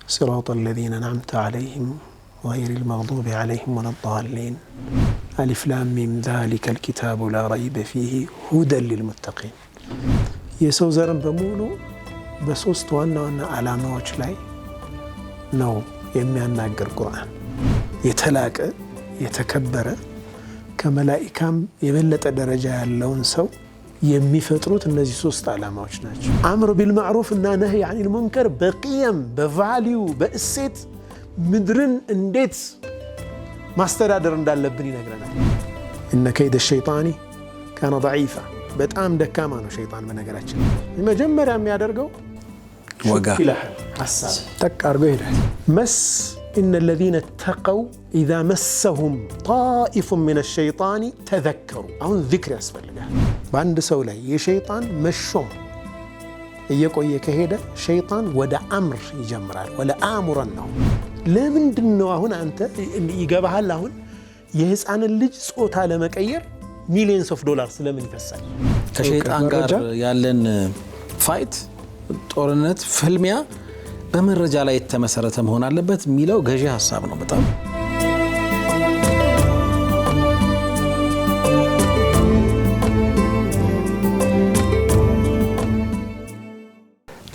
صراط الذين أنعمت عليهم غير المغضوب عليهم ولا الضالين ألف لام ميم ذلك الكتاب لا ريب فيه هدى للمتقين የሰው ዘርን በሙሉ በሶስት ዋና ዋና ዓላማዎች ላይ ነው የሚያናገር ቁርአን የተላቀ የተከበረ ከመላእክታም የበለጠ ደረጃ ያለውን ሰው የሚፈጥሩት እነዚህ ሶስት ዓላማዎች ናቸው አምር ቢልማዕሩፍ እና ነህይ ዐኒል ሙንከር በቂየም በቫልዩ በእሴት ምድርን እንዴት ማስተዳደር እንዳለብን ይነግረናል እነ ከይደ ሸይጣኒ ካነ ضعيفا በጣም ደካማ ነው ሸይጣን በነገራችን መጀመሪያ የሚያደርገው ወጋ ሐሳብ ተቃርጎ ይላል መስ إن الذين اتقوا إذا مسهم طائف من الشيطان تذكروا አሁን ذكر ያስፈልጋል በአንድ ሰው ላይ የሸይጣን መሾም እየቆየ ከሄደ ሸይጣን ወደ አምር ይጀምራል ወለ አምረን ነው ለምንድነው አሁን አንተ ይገባሃል አሁን የህፃንን ልጅ ጾታ ለመቀየር ሚሊየንስ ኦፍ ዶላርስ ለምን ይፈሳል ከሸይጣን ጋር ያለን ፋይት ጦርነት ፍልሚያ በመረጃ ላይ የተመሰረተ መሆን አለበት ሚለው ገዢ ሐሳብ ነው በጣም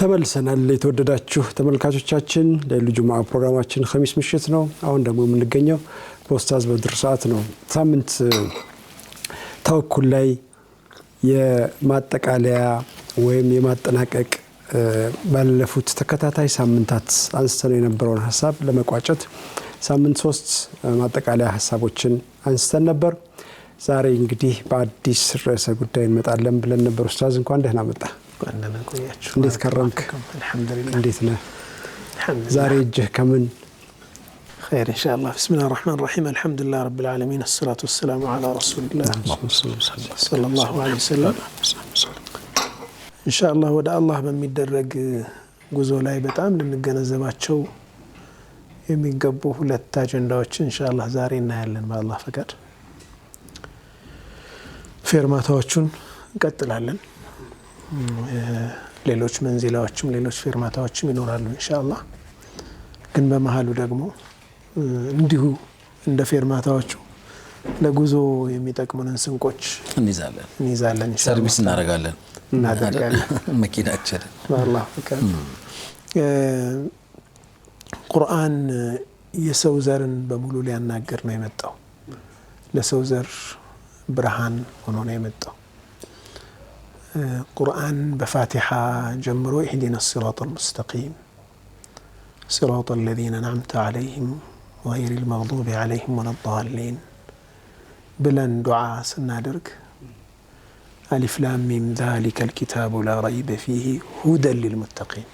ተመልሰናል የተወደዳችሁ ተመልካቾቻችን ለልጁ ጁምዓ ፕሮግራማችን ኸሚስ ምሽት ነው አሁን ደግሞ የምንገኘው በኡስታዝ በድር ሰዓት ነው ሳምንት ተወኩል ላይ የማጠቃለያ ወይም የማጠናቀቅ ባለፉት ተከታታይ ሳምንታት አንስተን የነበረውን ሐሳብ ለመቋጨት ሳምንት 3 ማጠቃለያ ሐሳቦችን አንስተን ነበር ዛሬ እንግዲህ በአዲስ ርዕሰ ጉዳይ እንመጣለን ብለን ነበር ኡስታዝ እንኳን ደህና መጣ እንዴት ከረምክ አልহামዱሊላህ እንዴት ነህ ዛሬ እጅህ ከምን خير إن شاء الله بسم الله الرحمن الرحيم الحمد لله رب العالمين الصلاة والسلام على رسول الله صلى الله عليه وسلم إن شاء الله ወደ አላህ በሚደረግ ጉዞ ላይ በጣም ልንገነዘባቸው የሚገቡ ሁለት አጀንዳዎችን ኢንሻአላህ ዛሬ እናያለን በአላህ ፈቃድ ፌርማታዎቹን እንቀጥላለን ሌሎች መንዚላዎችም ሌሎች ፌርማታዎችም ይኖራሉ ኢንሻአላህ ግን በመሃሉ ደግሞ እንዲሁ እንደ ፌርማታዎቹ ለጉዞ የሚጠቅሙንን ስንቆች እንይዛለን ሰርቪስ እናደርጋለን መኪናችን በአላህ ፈቃድ ቁርአን የሰው ዘርን በሙሉ ሊያናገር ነው የመጣው ለሰው ዘር ብርሃን ሆኖ ነው የመጣው ቁርአን በፋቲሃ ጀምሮ اهدنا الصراط المستقيم صراط الذين أنعمت عليهم غير المغضوب عليهم ولا الضالين بلن دعاء سنادرك ألف لام ميم ذلك الكتاب لا ريب فيه هدى للمتقين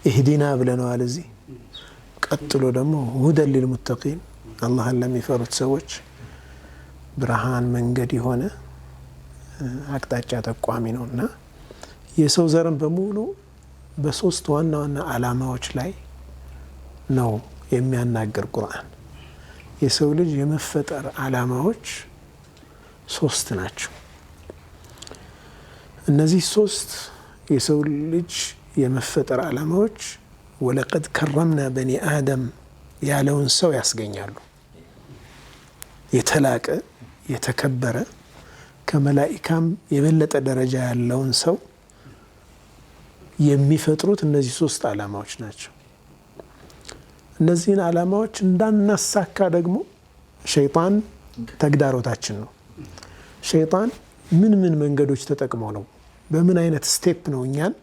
اهدنا بلن والزي قتلوا دمه هدى للمتقين الله لم يفرط سوج برهان من قد هنا አቅጣጫ ተቋሚ ነውና የሰው ዘርን በሙሉ በሶስት ዋና ዋና ዓላማዎች ላይ ነው የሚያናገር ቁርአን የሰው ልጅ የመፈጠር ዓላማዎች 3 ናቸው እነዚህ 3 የሰው ልጅ የመፈጠር ዓላማዎች ወለቀድ ከረምና በኒ አደም ያለውን ሰው ያስገኛሉ የተላቀ የተከበረ ከመላእክታም የበለጠ ደረጃ ያለውን ሰው የሚፈጥሩት እነዚህ 3 ዓላማዎች ናቸው እነዚህን ዓላማዎች እንዳናሳካ ደግሞ ሸይጣን ተግዳሮታችን ነው ሸይጣን ምን መንገዶች ተጠቅሞ ነው በምን አይነት ስቴፕ ነው እኛን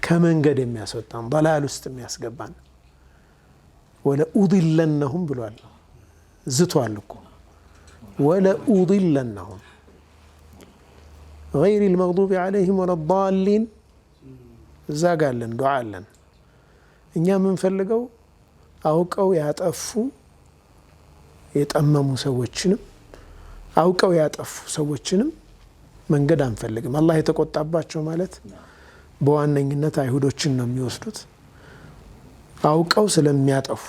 ከመንገድ የሚያስወጣን ضلال ውስጥ የሚያስገባን ወለ ኡድለነሁም ብሏል ዝቷል እኮ ወለ ኡድለነሁም غير المغضوب عليهم ولا الضالين زاغالن دعاءلن እኛ ምን ፈልገው አውቀው ያጠፉ የጠመሙ ሰዎችንም አውቀው ያጠፉ ሰዎችንም መንገድ አንፈልግም አላህ የተቆጣባቸው ማለት በዋነኝነት አይሁዶችን ነው የሚወስዱት አውቀው ስለሚያጠፉ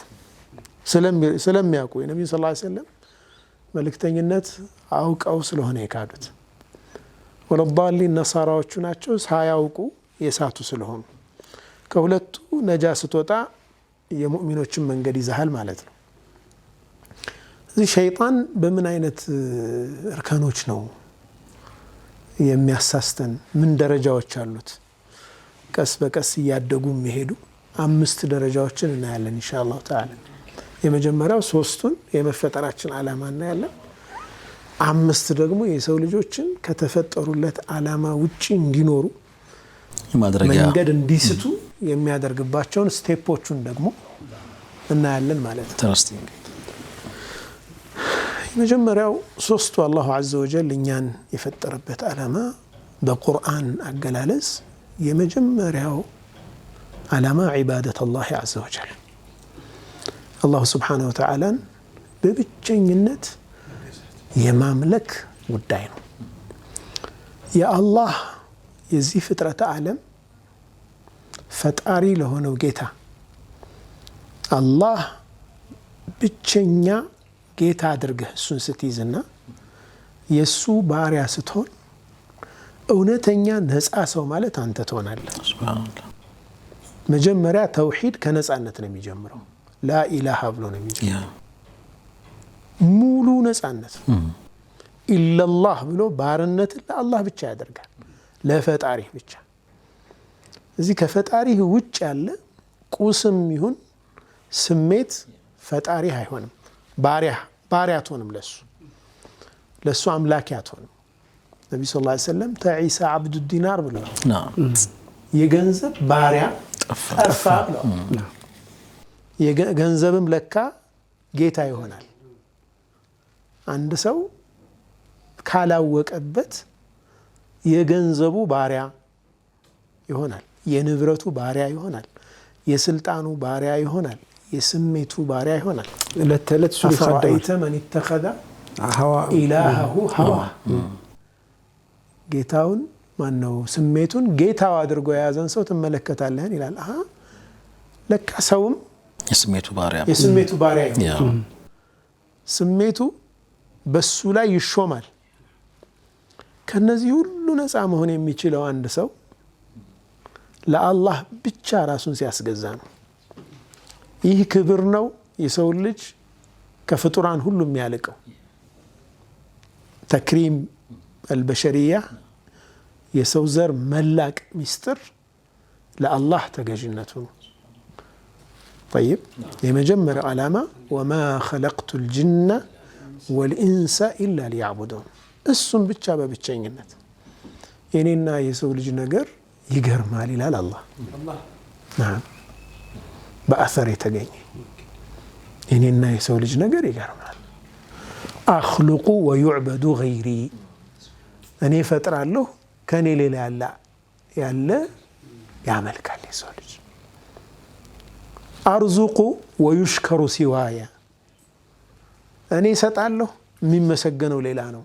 ስለሚያውቁ የነብዩ ሰለላሁ ዐለይሂ ወሰለም መልእክተኝነት አውቀው ስለሆነ የካዱት ወለዳሊን ነሳራዎቹ ናቸው ሳያውቁ የሳቱ ስለሆኑ ከሁለቱ ነጃ ስትወጣ የሙእሚኖችን መንገድ ይዘሃል ማለት ነው። እዚህ ሸይጣን በምን አይነት እርከኖች ነው የሚያሳስተን? ምን ደረጃዎች አሉት? ቀስ በቀስ እያደጉ የሚሄዱ 5 ደረጃዎችን እናያለን ኢንሻአላህ ተዓላ። የመጀመሪያው 3ቱን የመፈጠራችን ዓላማ እናያለን። 5 ደግሞ የሰው ልጆችን ከተፈጠሩለት ዓላማ ውጪ እንዲኖሩ መንገድ እንዲስቱ የሚያደርግባቸውን ስቴፖቹን ደግሞ እናያለን ማለት ነው። የመጀመሪያው 3ቱ አላሁ ዐዘ ወጀል እኛን የፈጠረበት ዓላማ በቁርአን አገላለጽ የመጀመሪያው ዓላማ ዒባደት አላህ ዐዘ ወጀል አላሁ ስብሓነሁ ወተዓላን በብቸኝነት የማምለክ ጉዳይ ነው። የአላህ የዚህ ፍጥረተ ዓለም ፈጣሪ ለሆነው ጌታ አላህ ብቸኛ ጌታ አድርገህ እሱን ስትይዝና የእሱ ባሪያ ስትሆን እውነተኛ ነፃ ሰው ማለት አንተ ትሆናለህ። መጀመሪያ ተውሂድ ከነፃነት ነው የሚጀምረው። ላኢላሃ ብሎ ነው የሚጀምረው። ሙሉ ነፃነት ኢላላህ ብሎ ባርነትን ለአላህ ብቻ ያደርጋል፣ ለፈጣሪህ ብቻ። እዚህ ከፈጣሪህ ውጭ ያለ ቁስም ይሁን ስሜት ፈጣሪህ አይሆንም። ባሪያ አትሆንም፣ ለሱ አምላኪ አትሆንም። ነቢ ስ ላ ሰለም ተዒሳ ዓብዱ ዲናር ብለዋል። የገንዘብ ባሪያ ጠፋ ብለዋል። ገንዘብም ለካ ጌታ ይሆናል። አንድ ሰው ካላወቀበት የገንዘቡ ባሪያ ይሆናል፣ የንብረቱ ባሪያ ይሆናል፣ የስልጣኑ ባሪያ ይሆናል፣ የስሜቱ ባሪያ ይሆናል። ለተለት አፈራአይተ መን ኢተኸዘ ኢላሀሁ ሀዋ ጌታውን ማነው ስሜቱን ጌታው አድርጎ የያዘን ሰው ትመለከታለህን ይላል። ለካ ሰውም የስሜቱ ባሪያ ይሆናል። ስሜቱ በሱ ላይ ይሾማል። ከነዚህ ሁሉ ነፃ መሆን የሚችለው አንድ ሰው ለአላህ ብቻ ራሱን ሲያስገዛ ነው። ይህ ክብር ነው የሰው ልጅ ከፍጡራን ሁሉ የሚያልቀው። ተክሪም አልበሸሪያ የሰው ዘር መላቅ ሚስጥር ለአላህ ተገዥነቱ ነው። ጠይብ የመጀመሪያው ዓላማ ወማ ኸለቅቱ ልጅነ ወልኢንሰ ኢላ ሊያዕቡዱን፣ እሱም ብቻ በብቸኝነት። የኔና የሰው ልጅ ነገር ይገርማል ይላል አላህ። በአሰር የተገኘ የኔና የሰው ልጅ ነገር ይገርማል። አኽሉቁ ወዩዕበዱ ገይሪ፣ እኔ ፈጥራለሁ ከእኔ ሌላ ያለ ያመልካል የሰው ልጅ። አርዙቁ ወዩሽከሩ ሲዋያ፣ እኔ እሰጣለሁ የሚመሰገነው ሌላ ነው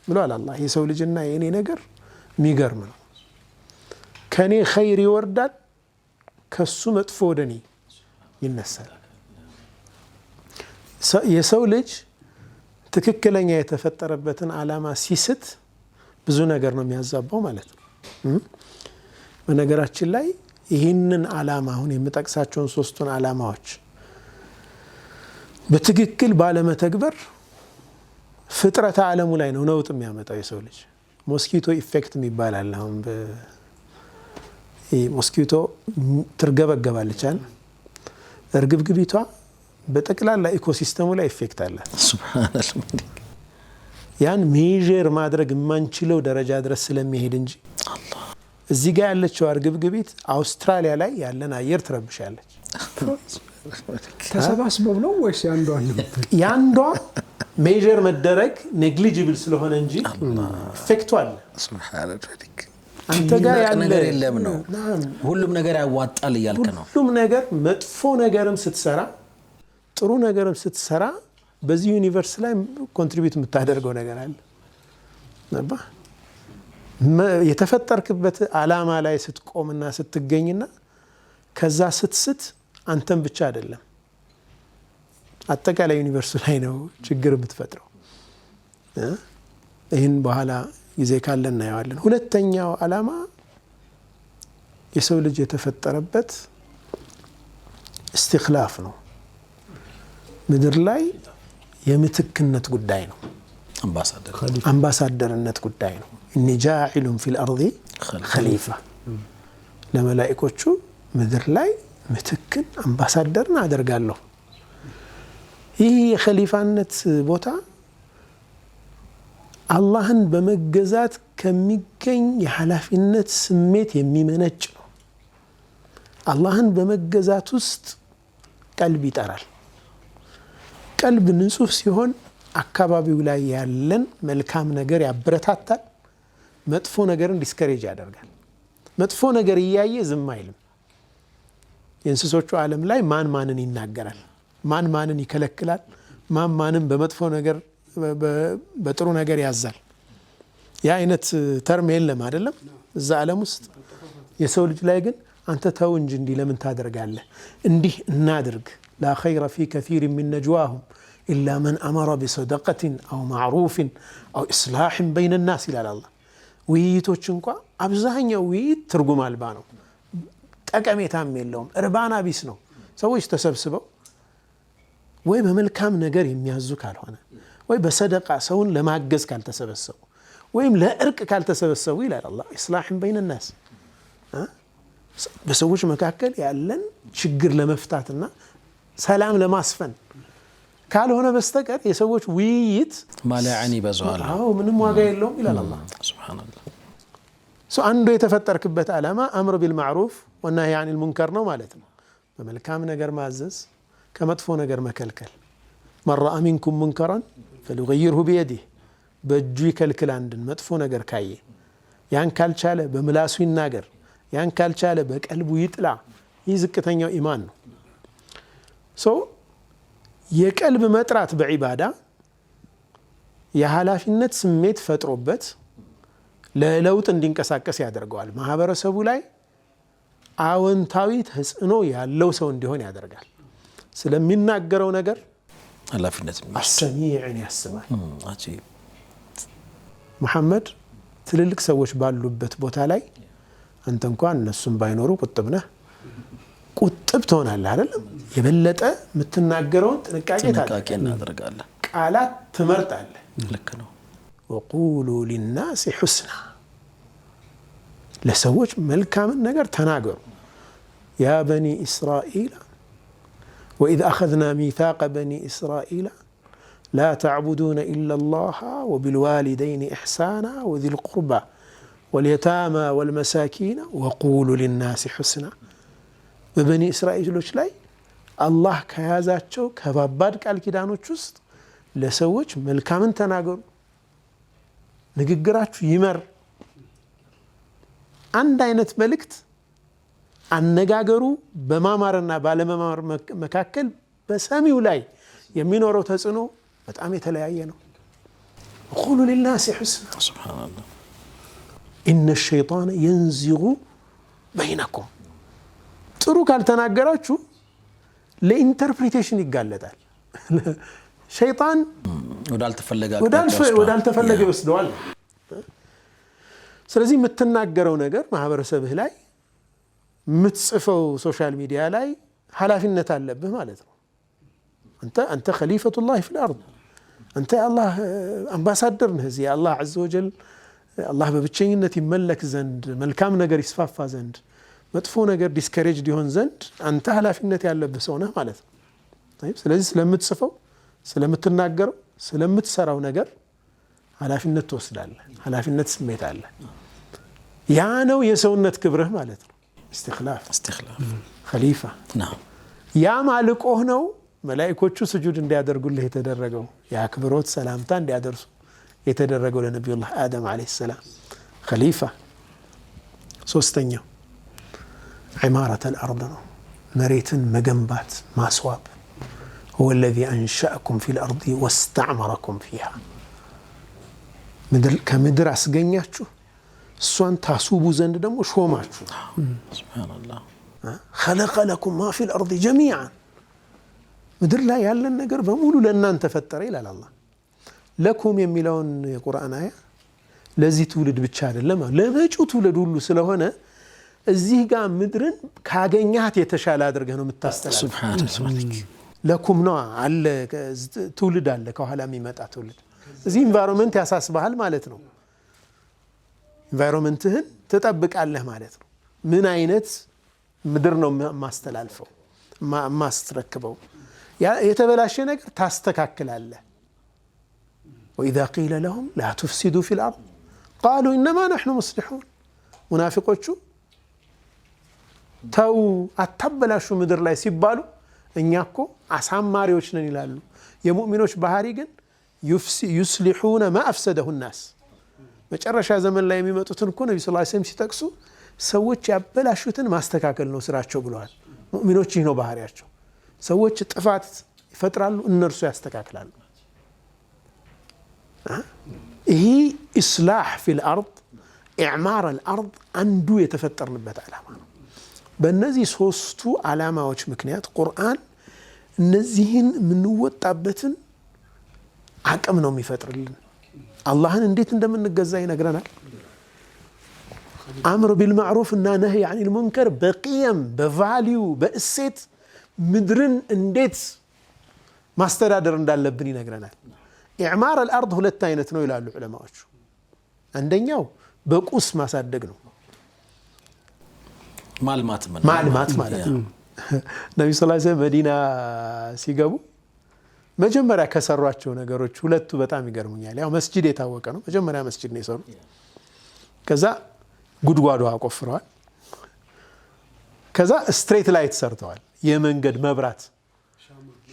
ብሏል አላህ። የሰው ልጅና የእኔ ነገር የሚገርም ነው። ከእኔ ኸይር ይወርዳል፣ ከሱ መጥፎ ወደ እኔ ይነሳል። የሰው ልጅ ትክክለኛ የተፈጠረበትን ዓላማ ሲስት ብዙ ነገር ነው የሚያዛባው ማለት ነው። በነገራችን ላይ ይህንን ዓላማ አሁን የምጠቅሳቸውን 3ቱን ዓላማዎች በትክክል ባለመተግበር ፍጥረተ ዓለሙ ላይ ነው ነውጥ የሚያመጣው የሰው ልጅ። ሞስኪቶ ኢፌክት ይባላል። አሁን ሞስኪቶ ትርገበገባለች አይደል? እርግብግቢቷ በጠቅላላ ኢኮሲስተሙ ላይ ኢፌክት አላት። ሱብሃንአላህ። ያን ሜዥር ማድረግ የማንችለው ደረጃ ድረስ ስለሚሄድ እንጂ እዚህ ጋር ያለችው እርግብግቢት አውስትራሊያ ላይ ያለን አየር ትረብሻለች። ተሰባስበው ነው ወይስ ያንዷ ሜዥር መደረግ ኔግሊጂብል ስለሆነ እንጂ ኢፌክቱ አለ። ሱብሃንአላህ። አንተ ጋር ያለ ነገር የለም ነው። ሁሉም ነገር ያዋጣል እያልክ ነው። ሁሉም ነገር መጥፎ ነገርም ስትሰራ ጥሩ ነገርም ስትሰራ በዚህ ዩኒቨርስ ላይ ኮንትሪቢዩት የምታደርገው ነገር አለ። የተፈጠርክበት ዓላማ ላይ ስትቆምና ስትገኝና ከዛ ስትስት አንተም ብቻ አይደለም አጠቃላይ ዩኒቨርሱ ላይ ነው ችግር የምትፈጥረው። ይህን በኋላ ጊዜ ካለ እናየዋለን። ሁለተኛው ዓላማ የሰው ልጅ የተፈጠረበት استخلاف ነው ምድር ላይ የምትክነት ጉዳይ ነው አምባሳደርነት ጉዳይ ነው إني جاعل في الأرض خليفة ለመላእክቶቹ ምድር ላይ ምትክን አምባሳደርን አደርጋለሁ ይህ የኸሊፋነት ቦታ አላህን በመገዛት ከሚገኝ የኃላፊነት ስሜት የሚመነጭ ነው አላህን በመገዛት ውስጥ ቀልብ ይጠራል ቀልብ ንጹህ ሲሆን አካባቢው ላይ ያለን መልካም ነገር ያበረታታል መጥፎ ነገርን ዲስከሬጅ ያደርጋል መጥፎ ነገር እያየ ዝም አይልም የእንስሶቹ ዓለም ላይ ማን ማንን ይናገራል ማን ማንን ይከለክላል ማን ማንን በመጥፎ ነገር በጥሩ ነገር ያዛል ያ አይነት ተርም የለም አይደለም እዛ ዓለም ውስጥ የሰው ልጅ ላይ ግን አንተ ተው እንጂ እንዲህ ለምን ታደርጋለህ እንዲህ እናድርግ لا خير في كثير من نجواهم إلا من أمر بصدقة أو معروف أو إصلاح بين الناس إلى الله ውይይቶች እንኳን አብዛኛው ውይይት ትርጉም አልባ ነው ጠቀሜታም የለውም እርባና ቢስ ነው ሰዎች ተሰብስበው ወይ በመልካም ነገር የሚያዙ ካልሆነ ወይ በሰደቃ ሰውን ለማገዝ ካልተሰበሰቡ ወይም ለእርቅ ካልተሰበሰቡ ይላል አላህ ኢስላህ በይነ الناس በሰዎች መካከል ያለን ችግር ለመፍታትና ሰላም ለማስፈን ካልሆነ በስተቀር የሰዎች ውይይት ማለዓኒ በዛዋል ምንም ዋጋ የለውም ይላል አላህ ሱብሃንአላህ አንዱ የተፈጠርክበት ዓላማ አምር ቢልማዕሩፍ ወነህይ ዐኒል ሙንከር ነው ማለት ነው በመልካም ነገር ማዘዝ ከመጥፎ ነገር መከልከል መን ረአ ሚንኩም ሙንከራን ፈሊገይርሁ ቢየዲህ በእጁ ይከልክል አንድን መጥፎ ነገር ካየ ያን ካልቻለ በምላሱ ይናገር ያን ካልቻለ በቀልቡ ይጥላ ይህ ዝቅተኛው ኢማን ነው የቀልብ መጥራት በዒባዳ የኃላፊነት ስሜት ፈጥሮበት ለለውጥ እንዲንቀሳቀስ ያደርገዋል ማህበረሰቡ ላይ አዎንታዊ ተጽዕኖ ያለው ሰው እንዲሆን ያደርጋል ስለሚናገረው ነገር ኃላፊነት አሰሚዕን ያስባል አጂብ መሐመድ ትልልቅ ሰዎች ባሉበት ቦታ ላይ አንተ እንኳን እነሱም ባይኖሩ ቁጥብ ነህ ቁጥብ ትሆናለህ አይደለም የበለጠ የምትናገረውን ጥንቃቄ እናደርጋለን ቃላት ትመርጣለህ ልክ ነው وقولوا للناس حسنا ለሰዎች መልካምን ነገር ተናገሩ يا بني إسرائيل وإذ أخذنا ميثاق بني إسرائيل لا تعبدون إلا الله وبالوالدين إحسانا وذي القربى واليتامى والمساكين وقولوا للناس حسنا በበኒ እስራኤሎች ላይ አላህ ከያዛቸው ከባባድ ቃል ኪዳኖች ውስጥ ለሰዎች መልካምን ተናገሩ ንግግራችሁ ይመር አንድ አይነት መልእክት አነጋገሩ በማማርና ባለመማር መካከል በሰሚው ላይ የሚኖረው ተጽዕኖ በጣም የተለያየ ነው قولوا للناس حسنا سبحان الله إن الشيطان ينزغ بينكم ጥሩ ካልተናገራችሁ ለኢንተርፕሪቴሽን ይጋለጣል ሸይጣን ወዳልተፈለገ ይወስደዋል ስለዚህ የምትናገረው ነገር ማህበረሰብህ ላይ የምትጽፈው ሶሻል ሚዲያ ላይ ኃላፊነት አለብህ ማለት ነው አንተ ኸሊፈቱላህ ፊል አርድ አንተ የአላህ አምባሳደር ነህ እዚህ የአላህ ዐዘ ወጀል አላህ በብቸኝነት ይመለክ ዘንድ መልካም ነገር ይስፋፋ ዘንድ መጥፎ ነገር ዲስከሬጅ ሊሆን ዘንድ አንተ ኃላፊነት ያለብህ ሰው ነህ ማለት ነው ስለዚህ ስለምትጽፈው ስለምትናገረው ስለምትሰራው ነገር ኃላፊነት ትወስዳለህ ኃላፊነት ስሜት አለ ያ ነው የሰውነት ክብርህ ማለት ነው استخلاف ኸሊፋ ያ ማልቆህ ነው መላእክቶቹ ስጁድ እንዲያደርጉልህ የተደረገው ያክብሮት ሰላምታ እንዲያደርሱ የተደረገው ለነብዩላህ አደም አለይሂ ሰላም ኸሊፋ ሶስተኛው عمارة الأرض مريتن مجنبات ما صواب هو الذي أنشأكم في الأرض واستعمركم فيها كمدر أسجنياتشو سوان تاسوبو زند دمو شوماتشو سبحان الله خلق لكم ما في الأرض جميعا مدر لا يعلن نقر بمولو لأننا انتفتر إلى الله لكم يميلون القرآن آية لذي تولد بتشار لما لا بيجو تولدوا له سلهنا እዚህ ጋር ምድርን ካገኛት የተሻለ አድርገህ ነው የምታስተላልፈው። ሱብሃንአላህ ለኩም ነው አለ ትውልድ አለ ከኋላ የሚመጣ ትውልድ። እዚህ ኢንቫይሮንመንት ያሳስበሃል ማለት ነው። ኢንቫይሮንመንትህን ትጠብቃለህ ማለት ነው። ምን አይነት ምድር ነው ማስተላልፈው ማስተረክበው? የተበላሸ ነገር ታስተካክላለህ። وإذا قيل لهم لا تفسدوا في الأرض قالوا إنما نحن مصلحون ሙናፊቆቹ ተው አታበላሹ ምድር ላይ ሲባሉ እኛ እኮ አሳማሪዎች ነን ይላሉ። የሙእሚኖች ባህሪ ግን يصلحون ما أفسده الناس። መጨረሻ ዘመን ላይ የሚመጡትን እኮ ነብዩ ሰለላሁ ዐለይሂ ወሰለም ሲጠቅሱ ሰዎች ያበላሹትን ማስተካከል ነው ስራቸው ብለዋል። ሙእሚኖች ይህ ነው ባህሪያቸው። ሰዎች ጥፋት ይፈጥራሉ፣ እነርሱ ያስተካክላሉ። ይህ ኢስላህ ፊል አርድ ኢዕማር አልአርድ አንዱ የተፈጠርንበት ዓላማ ነው። በእነዚህ ሶስቱ ዓላማዎች ምክንያት ቁርአን እነዚህን የምንወጣበትን አቅም ነው የሚፈጥርልን። አላህን እንዴት እንደምንገዛ ይነግረናል። አምር ቢልማዕሩፍ እና ነህይ አኒል ሙንከር በቅየም በቫሊዩ በእሴት ምድርን እንዴት ማስተዳደር እንዳለብን ይነግረናል። ኢዕማር አልአርድ ሁለት አይነት ነው ይላሉ ዑለማዎቹ። አንደኛው በቁስ ማሳደግ ነው፣ ማልማት ማለት ነው። ነብዩ ሰለላሁ ዐለይሂ ወሰለም መዲና ሲገቡ መጀመሪያ ከሰሯቸው ነገሮች ሁለቱ በጣም ይገርሙኛል። ያው መስጂድ የታወቀ ነው። መጀመሪያ መስጂድ ነው የሰሩት። ከዛ ጉድጓዶ አቆፍረዋል። ከዛ ስትሬት ላይት ሰርተዋል። የመንገድ መብራት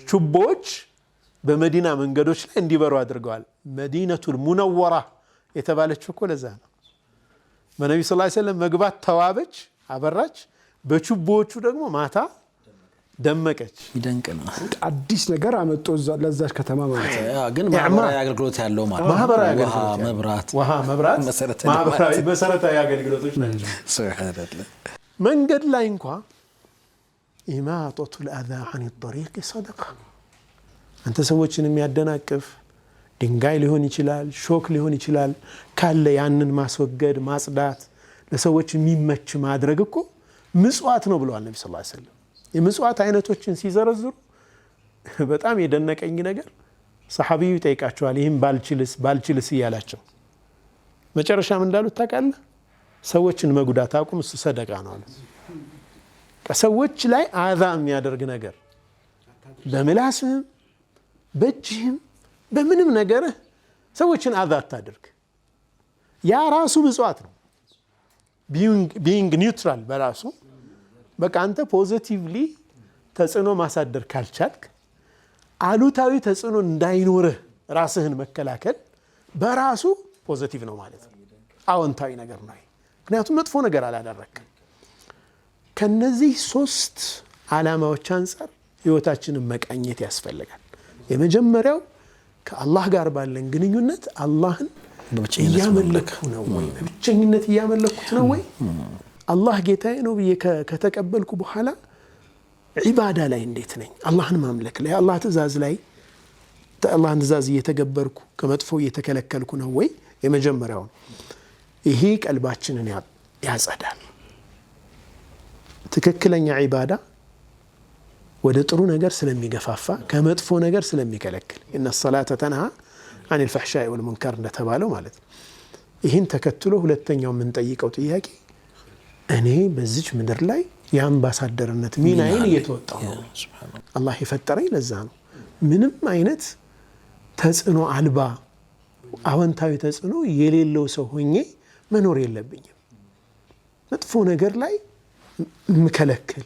ችቦዎች በመዲና መንገዶች ላይ እንዲበሩ አድርገዋል። መዲነቱል ሙነወራ የተባለችው እኮ ለዛ ነው። በነብዩ ሰለላሁ ዐለይሂ ወሰለም መግባት ተዋበች፣ አበራች። በችቦዎቹ ደግሞ ማታ ደመቀች። ይደንቅ ነው። አዲስ ነገር አመጡ ለዛች ከተማ ማለት ነው። ግን ማህበራዊ አገልግሎት ያለው ማለት ማህበራዊ አገልግሎት ውሃ፣ መብራት መሰረታዊ አገልግሎቶች ናቸው። ሱብሃንአላህ። መንገድ ላይ እንኳ ኢማጠቱል አዛ አን ጠሪቅ ሰደቃ። አንተ ሰዎችን የሚያደናቅፍ ድንጋይ ሊሆን ይችላል፣ ሾክ ሊሆን ይችላል፣ ካለ ያንን ማስወገድ ማጽዳት፣ ለሰዎች የሚመች ማድረግ እኮ ምጽዋት ነው ብለዋል ነብዩ ሰለላሁ ዐለይሂ ወሰለም። የምጽዋት አይነቶችን ሲዘረዝሩ በጣም የደነቀኝ ነገር ሰሐቢዩ ይጠይቃቸዋል፣ ይህም ባልችልስ እያላቸው መጨረሻም እንዳሉት ታውቃለህ፣ ሰዎችን መጉዳት አቁም፣ እሱ ሰደቃ ነው አሉት። ሰዎች ላይ አዛ የሚያደርግ ነገር በምላስህም በእጅህም በምንም ነገርህ ሰዎችን አዛ አታድርግ። ያ ራሱ ምጽዋት ነው። ቢይንግ ኒውትራል በራሱ በቃ አንተ ፖዚቲቭሊ ተጽዕኖ ማሳደር ካልቻልክ አሉታዊ ተጽዕኖ እንዳይኖርህ ራስህን መከላከል በራሱ ፖዚቲቭ ነው ማለት ነው። አዎንታዊ ነገር ነው። ምክንያቱም መጥፎ ነገር አላደረግም። ከነዚህ ሶስት ዓላማዎች አንፃር ህይወታችንን መቃኘት ያስፈልጋል። የመጀመሪያው ከአላህ ጋር ባለን ግንኙነት አላህን እያመለኩ ነው ወይ? በብቸኝነት እያመለኩት ነው ወይ? አላህ ጌታዬ ነው ብዬ ከተቀበልኩ በኋላ ዒባዳ ላይ እንዴት ነኝ? አላህን ማምለክ ላይ አላህ ትእዛዝ ላይ አላህን ትእዛዝ እየተገበርኩ ከመጥፎ እየተከለከልኩ ነው ወይ? የመጀመሪያው ይሄ ቀልባችንን ያጸዳል። ትክክለኛ ዒባዳ ወደ ጥሩ ነገር ስለሚገፋፋ ከመጥፎ ነገር ስለሚከለክል ኢነ ሰላተ ተንሃ አኒል ፈሕሻኢ ወል ሙንከር እንደተባለው ማለት ነው። ይህን ተከትሎ ሁለተኛው የምንጠይቀው ጥያቄ እኔ በዚች ምድር ላይ የአምባሳደርነት ሚናዬን እየተወጣሁ ነው። አላህ የፈጠረኝ ለዛ ነው። ምንም አይነት ተጽዕኖ አልባ አዎንታዊ ተጽዕኖ የሌለው ሰው ሆኜ መኖር የለብኝም። መጥፎ ነገር ላይ ምከለክል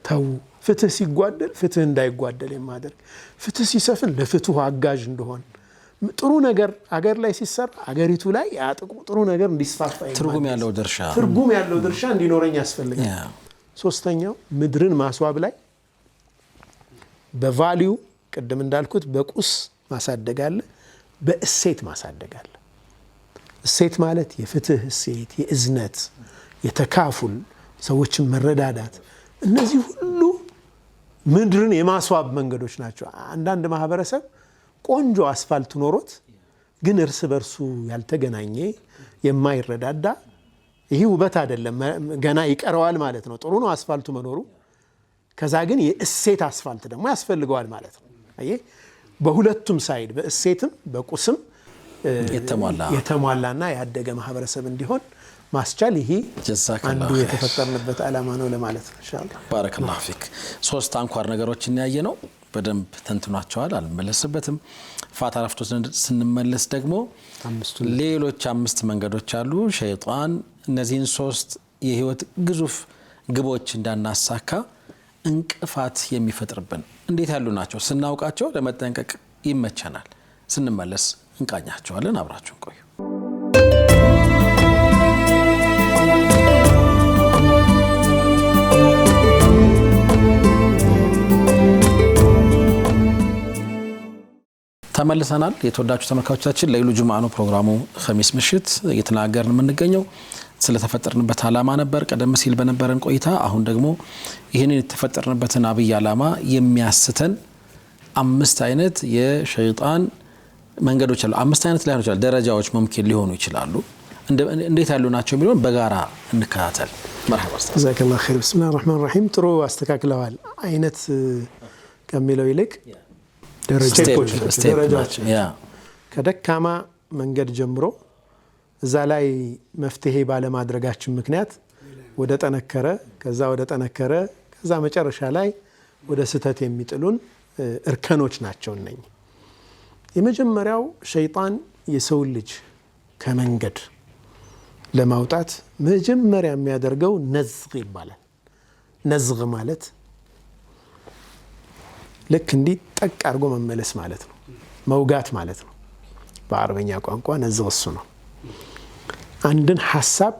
ተው። ፍትህ ሲጓደል ፍትህ እንዳይጓደል የማደርግ፣ ፍትህ ሲሰፍን ለፍትሁ አጋዥ እንደሆን፣ ጥሩ ነገር አገር ላይ ሲሰራ አገሪቱ ላይ ያጥቁ ጥሩ ነገር እንዲስፋፋ ትርጉም ያለው ድርሻ እንዲኖረኝ ያስፈልጋል። ሶስተኛው ምድርን ማስዋብ ላይ በቫልዩ ቅድም እንዳልኩት በቁስ ማሳደግ አለ፣ በእሴት ማሳደግ አለ። እሴት ማለት የፍትህ እሴት፣ የእዝነት፣ የተካፉል፣ ሰዎችን መረዳዳት፣ እነዚህ ሁሉ ምድርን የማስዋብ መንገዶች ናቸው። አንዳንድ ማህበረሰብ ቆንጆ አስፋልት ኖሮት ግን እርስ በርሱ ያልተገናኘ የማይረዳዳ ይሄ ውበት አይደለም ገና ይቀረዋል ማለት ነው። ጥሩ ነው አስፋልቱ መኖሩ። ከዛ ግን የእሴት አስፋልት ደግሞ ያስፈልገዋል ማለት ነው። አይ በሁለቱም ሳይድ በእሴትም በቁስም የተሟላና ያደገ ማህበረሰብ እንዲሆን ማስቻል ይሄ አንዱ የተፈጠርንበት ዓላማ ነው ለማለት ነው። ኢንሻአላህ ባረከላሁ ፊክ። 3 አንኳር ነገሮችን ያየ ነው በደንብ ተንትኗቸዋል። አልመለስበትም። ፋታ ረፍቶ ስንመለስ ደግሞ ሌሎች 5 መንገዶች አሉ ሸይጣን እነዚህን 3 የህይወት ግዙፍ ግቦች እንዳናሳካ እንቅፋት የሚፈጥርብን እንዴት ያሉ ናቸው ስናውቃቸው ለመጠንቀቅ ይመቸናል። ስንመለስ እንቃኛቸዋለን። አብራችሁን ቆዩ። ተመልሰናል። የተወዳጁ ተመልካቾቻችን ለይሉ ጁምዓ ነው ፕሮግራሙ። ኸሚስ ምሽት እየተናገርን የምንገኘው ስለተፈጠርንበት ዓላማ ነበር ቀደም ሲል በነበረን ቆይታ። አሁን ደግሞ ይህንን የተፈጠርንበትን አብይ ዓላማ የሚያስተን 5 አይነት የሸይጣን መንገዶች አሉ። 5 አይነት ላይሆን ይችላል ደረጃዎች ሙምኪን ሊሆኑ ይችላሉ። እንዴት ያሉ ናቸው የሚለውን በጋራ እንከታተል። መርሐባ ኡስታዝ ጀዛከላሁ ኸይር። ቢስሚላሂር ረህማኒር ረሂም። ጥሩ አስተካክለዋል። አይነት ከሚለው ይልቅ ደረጃዎች ከደካማ መንገድ ጀምሮ እዛ ላይ መፍትሄ ባለማድረጋችን ምክንያት ወደ ጠነከረ ከዛ ወደ ጠነከረ ከዛ መጨረሻ ላይ ወደ ስህተት የሚጥሉን እርከኖች ናቸው እነኚህ። የመጀመሪያው ሸይጣን የሰው ልጅ ከመንገድ ለማውጣት መጀመሪያ የሚያደርገው ነዝግ ይባላል። ነዝግ ማለት ልክ እንዲህ ጠቅ አድርጎ መመለስ ማለት ነው። መውጋት ማለት ነው በአረበኛ ቋንቋ። ነዝግ እሱ ነው። አንድን ሐሳብ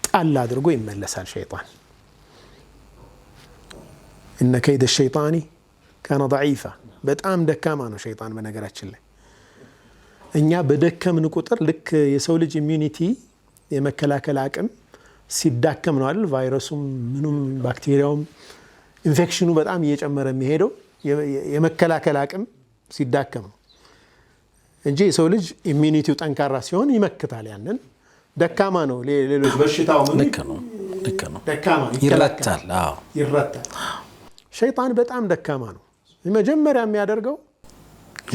ጣል አድርጎ ይመለሳል ሸይጣን። እነ ከይደ ሸይጣኒ ካነ ضعيፋ። በጣም ደካማ ነው ሸይጣን። በነገራችን ላይ እኛ በደከምን ቁጥር ልክ የሰው ልጅ ኢሚዩኒቲ የመከላከል አቅም ሲዳከም ነው አይደል ቫይረሱም ምኑም ባክቴሪያውም ኢንፌክሽኑ በጣም እየጨመረ የሚሄደው የመከላከል አቅም ሲዳከም ነው እንጂ የሰው ልጅ ኢሚዩኒቲው ጠንካራ ሲሆን ይመክታል። ያንን ደካማ ነው ሌሎች በሽታው ምን ልክ ነው ደካማ ይረታል። ሸይጣን በጣም ደካማ ነው። መጀመሪያ የሚያደርገው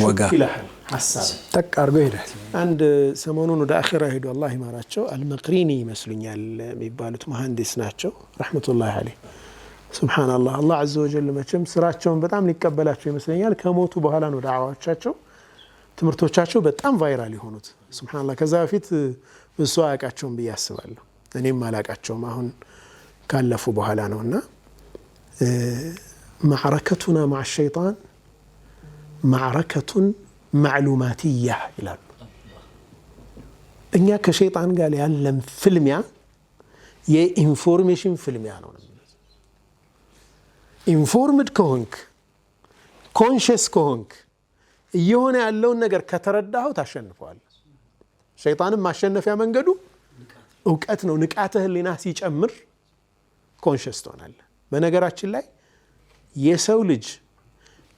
ወጋ ይላል ሐሳብ ጠቅ አድርጎ ይሄዳል። አንድ ሰሞኑን ወደ አኺራ ሄዱ አላህ ይማራቸው አልመቅሪኒ ይመስሉኛል የሚባሉት መሐንዲስ ናቸው ረህመቱላሂ ዐለይሂ። ሱብሃንአላህ አላህ ዐዘ ወጀል መቼም ስራቸውን በጣም ሊቀበላቸው ይመስለኛል። ከሞቱ በኋላ ነው ዳዕዋዎቻቸው ትምህርቶቻቸው በጣም ቫይራል የሆኑት። ሱብሃንአላህ ከዛ በፊት እሱ አያውቃቸውም ብዬ አስባለሁ። እኔም አላውቃቸውም አሁን ካለፉ በኋላ ነውና ማዕረከቱና ማዕ ሸይጣን ማዕረከቱን ማዕሉማትያ ይላሉ። እኛ ከሸይጣን ጋር ያለን ፍልሚያ የኢንፎርሜሽን ፍልሚያ ነው። ኢንፎርምድ ከሆንክ ኮንሽስ ከሆንክ እየሆነ ያለውን ነገር ከተረዳኸው ታሸንፈዋለህ። ሸይጣንም ማሸነፊያ መንገዱ እውቀት ነው። ንቃተ ህሊና ሲጨምር ኮንሽስ ትሆናለህ። በነገራችን ላይ የሰው ልጅ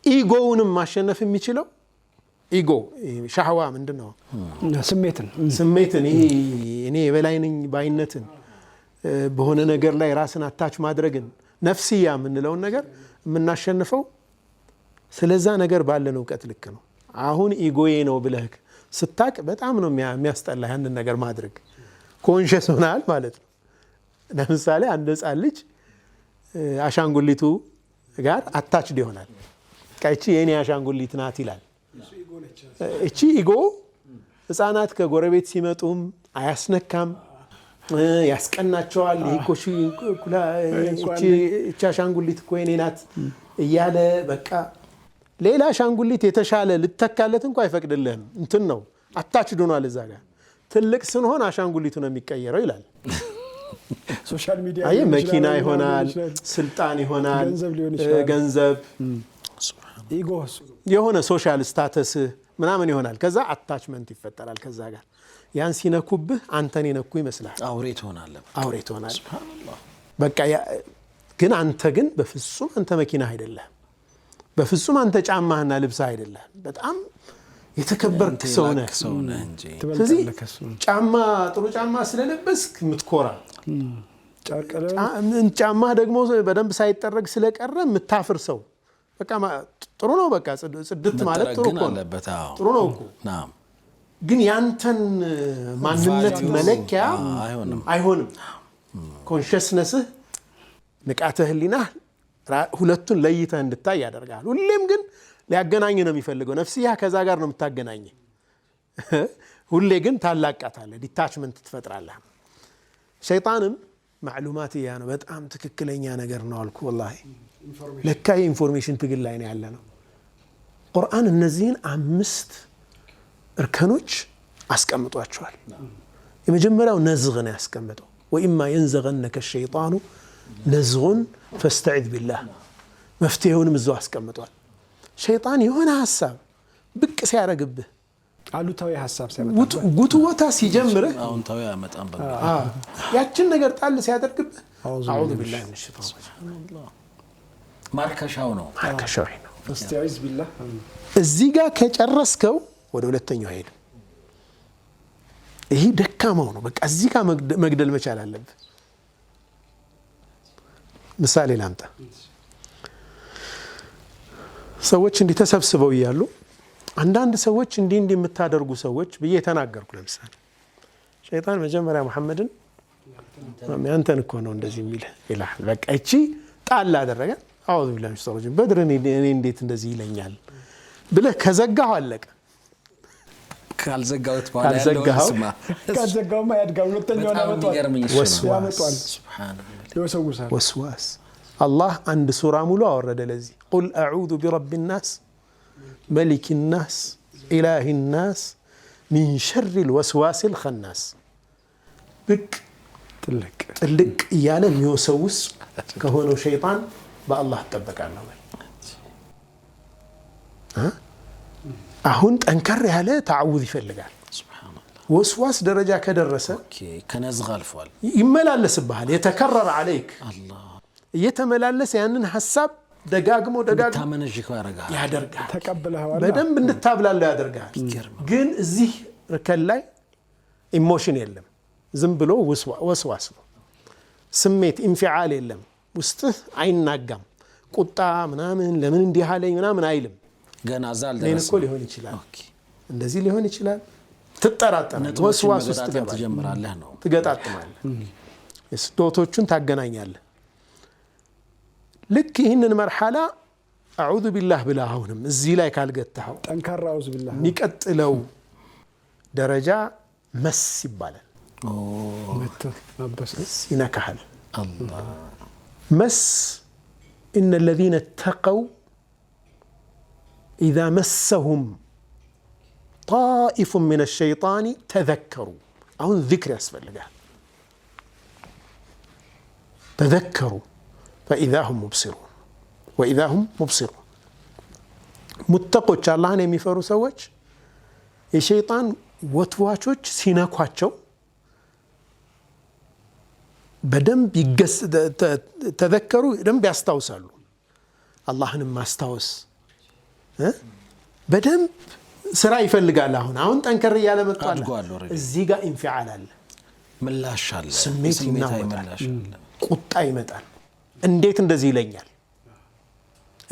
ኢጎውንም ማሸነፍ የሚችለው ኢጎ ሻህዋ ምንድነው? ስሜትን ይሄ እኔ የበላይ ነኝ ባይነትን በሆነ ነገር ላይ ራስን አታች ማድረግን ነፍስያ የምንለውን ነገር የምናሸንፈው ስለዛ ነገር ባለን እውቀት ልክ ነው። አሁን ኢጎዬ ነው ብለህ ስታቅ በጣም ነው የሚያስጠላ ያንን ነገር ማድረግ። ኮንሽስ ሆናል ማለት ነው። ለምሳሌ አንድ ህፃን ልጅ አሻንጉሊቱ ጋር አታችድ ይሆናል። እቺ የኔ አሻንጉሊት ናት ይላል። እቺ ኢጎ ህፃናት ከጎረቤት ሲመጡም አያስነካም፣ ያስቀናቸዋል። እቺ አሻንጉሊት እኮ የኔ ናት እያለ በቃ ሌላ አሻንጉሊት የተሻለ ልተካለት እንኳን አይፈቅድልህም። እንትን ነው አታችድ ሆኗል እዛ ጋር። ትልቅ ስንሆን አሻንጉሊቱ ነው የሚቀየረው ይላል። ሶሻል ሚዲያ አይ መኪና ይሆናል፣ ስልጣን ይሆናል፣ ገንዘብ ኢጎስ የሆነ ሶሻል ስታተስ ምናምን ይሆናል። ከዛ አታችመንት ይፈጠራል ከዛ ጋር። ያን ሲነኩብህ አንተን የነኩ ይመስላል። አውሬ ትሆናለህ። ሱብሃንአላህ በቃ ግን አንተ ግን በፍጹም አንተ መኪና አይደለህ። በፍጹም አንተ ጫማህና ልብስህ አይደለህ። በጣም የተከበርክ ሰው ነህ እንጂ ስለዚህ ጫማ ጥሩ ጫማ ስለለበስክ ምትኮራ ጫማ ደግሞ በደንብ ሳይጠረግ ስለቀረ ምታፍር ሰው በቃ ጥሩ ነው በቃ ጽድት ማለት ጥሩ ነው ጥሩ ነው እኮ ግን ያንተን ማንነት መለኪያ አይሆንም ኮንሽስነስህ ንቃተ ህሊና ሁለቱን ለይተህ እንድታይ ያደርጋል ሁሌም ግን ሊያገናኝ ነው የሚፈልገው ነፍስያ ከዛ ጋር ነው የምታገናኝ ሁሌ ግን ታላቃታለህ ዲታችመንት ትፈጥራለህ ሸይጣንም ማዕሉማት ያ ነው በጣም ትክክለኛ ነገር ነው አልኩ والله ለካ ኢንፎርሜሽን ትግል ላይ ነው ያለ ነው ቁርአን እነዚህን 5 እርከኖች አስቀምጧቸዋል የመጀመሪያው ነዝግ ነው ያስቀምጠው وإما ينزغنك الشيطان نزغ فاستعذ بالله መፍትሄውንም እዛው አስቀምጧል ሸይጣን የሆነ ሐሳብ ብቅ ሲያረግብህ አሉታዊ ሐሳብ ሲያመጣ ጉትወታ ሲጀምር አዎንታዊ ያመጣን በቃ ያችን ነገር ጣል ሲያደርግብህ አዑዙ ቢላሂ ሚነ ሸይጣን ረጂም ማርከሻው ነው فاستعذ بالله እዚህ ጋር ከጨረስከው ወደ ሁለተኛው ሄድ ይሄ ደካማው ነው በቃ እዚህ ጋር መግደል መቻል አለብህ ምሳሌ ላምጣ ሰዎች እንዲህ ተሰብስበው ይያሉ አንዳንድ ሰዎች እንዲህ የምታደርጉ ሰዎች ብዬ ተናገርኩ ለምሳሌ ሸይጣን መጀመሪያ መሐመድን አንተን እኮ ነው እንደዚህ የሚል ይላል በቃ እቺ ጣል አደረገ አውዙ ቢላሂ ሚነሽ ሸይጣን ረጂም በድር እኔ እንዴት እንደዚህ ይለኛል ብለህ ከዘጋው አለቀ ካልዘጋውት በኋላ ያለው ስማ ካልዘጋውማ ያድጋው ሁለተኛው ያመጣል ሱብሃንአላህ ወስዋስ الله عند سورة ملو ورد لذي قل أعوذ برب الناس ملك الناس إله الناس من شر الوسواس الخناس بك تلك إيانا يوسوس كهونو شيطان بأ الله تبك عنه أهون أنكر عليه تعوذ في اللقاء سبحان الله وسواس درجة كدرسة كنزغ الفوال يملا لسبها يتكرر عليك الله እየተመላለሰ ያንን ሐሳብ ደጋግሞ ታመነጅከ ያደርጋል ተቀበለህ በደንብ እንድታብላለው ያደርጋል ግን እዚህ ርከል ላይ ኢሞሽን የለም ዝም ብሎ ወስዋስ ነው ስሜት ኢንፊዓል የለም ውስጥህ አይናጋም ቁጣ ምናምን ለምን እንዲህ አለኝ ምናምን አይልም ገና ዛል ለኔ እኮ ሊሆን ይችላል እንደዚህ ሊሆን ይችላል ትጠራጠራለህ ወስዋስ ውስጥ ትጀምራለህ ነው ትገጣጥማለህ ስቶቶቹን ታገናኛለህ ልክ ይህንን መርሐላ አዑዙ ቢላህ ብለህ አሁንም እዚህ ላይ ካልገታኸው ጠንካራ አዑዙ ቢላህ የሚቀጥለው ደረጃ መስ ይባላል ይነካሃል አላህ መስ إن الذين اتقوا إذا مسهم طائف من الشيطان تذكروا أهون ذكر أسفل لها تذكروا فإذا هم مبصرون وإذا هم مبصرون متقوش الله نمي فرو سوش الشيطان وتواشوش سيناكواتشو بدم بيقس تذكروا دم بيستوصلوا الله نما استوس بدم سرا يفلقال هنا هون تنكر رياله مطال الزيغا انفعال الله ملاش الله سميت ملاش قطا يمطال እንዴት እንደዚህ ይለኛል